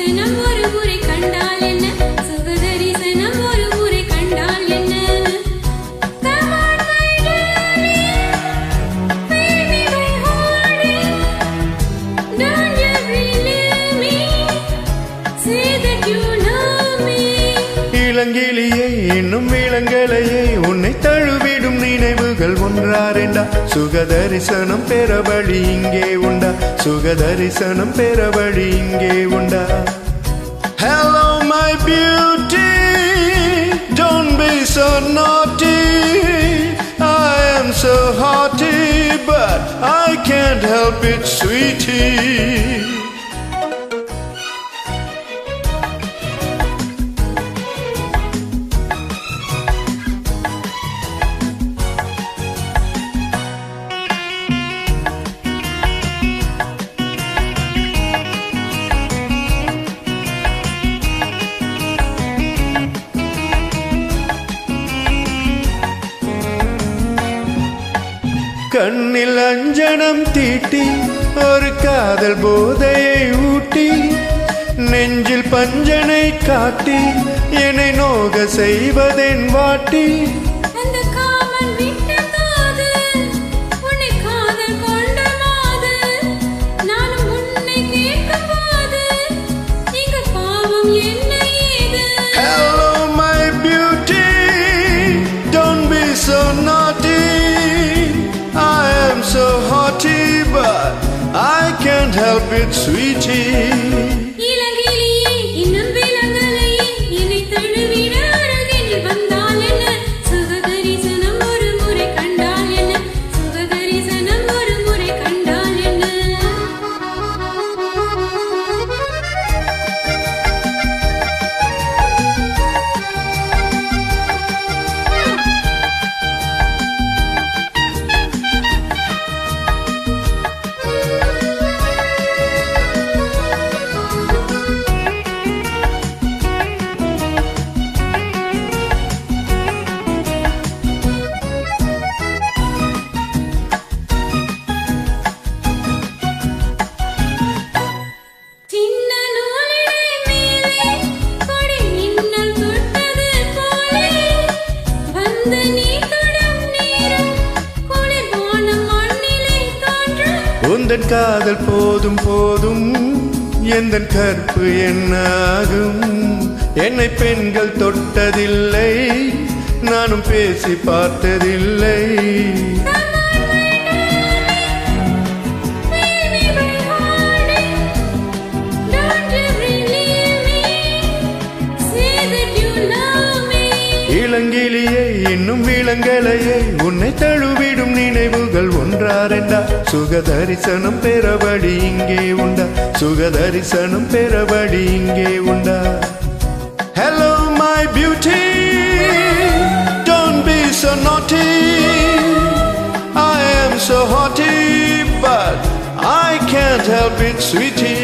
தரிசனம் ஒரு முறை கண்டால் என்ன சுக தரிசனம் ஒரு முறை கண்டால் என்ன Come on my darling feel me by holding Don't you believe me say that you love me இளங்கிளியே இன்னும் இளங்கலையே உன்னை தழுவிடும் நினைவுகள் ஒன்றாரெண்டா சுக தரிசனம் பெற வழி இங்கே உண்டா சுக தரிசனம் பெற வழி இங்கே உண்டா Hello my beauty don't be so naughty I am so haughty but I can't help it sweetie கண்ணில் அஞ்சனம் தீட்டி ஒரு காதல் போதையை ஊட்டி நெஞ்சில் பஞ்சனை காட்டி என்னை நோக செய்வதென் வாட்டி அந்த காமன் விட்ட காதல் உன்னை காதல் கொண்ட மாதல் நானும் உன்னை கேட்கும் போது இங்கு பாவம் என்ன ஏது Hello my beauty don't be so naughty I am so haughty but I can't help it sweetie இளங்கிளியே இன்னும் விலங்கலையே என்னை தழுவிட அருகில் வந்தால் என்ன சுக தரிசனம் ஒரு முறை கண்டால் என்ன சுக தரிசனம் ஒரு முறை கண்டால் என்ன சின்ன நூலிடை மேலே கொடி மின்னல் தொட்டது போலே வந்து நீ தொடும் நேரம் குளிர் வானம் மண்ணிலே தோன்றும் உந்தன் காதல் போதும் போதும் எந்தன் கற்பு என்னாகும் என்னை பெண்கள் தொட்டதில்லை நானும் பேசி பார்த்ததில்லை Feel me by holding Don't you believe me Say that you love me இளங்கிளியே இன்னும் இளங்கலையே உன்னை தழுவிடும் நினைவுகள் ஒன்றாரெண்டா சுக தரிசனம் பெற வழி இங்கே உண்டா சுக தரிசனம் பெற வழி இங்கே உண்டா Hello my beauty don't be so naughty I am so haughty but I can't help it sweetie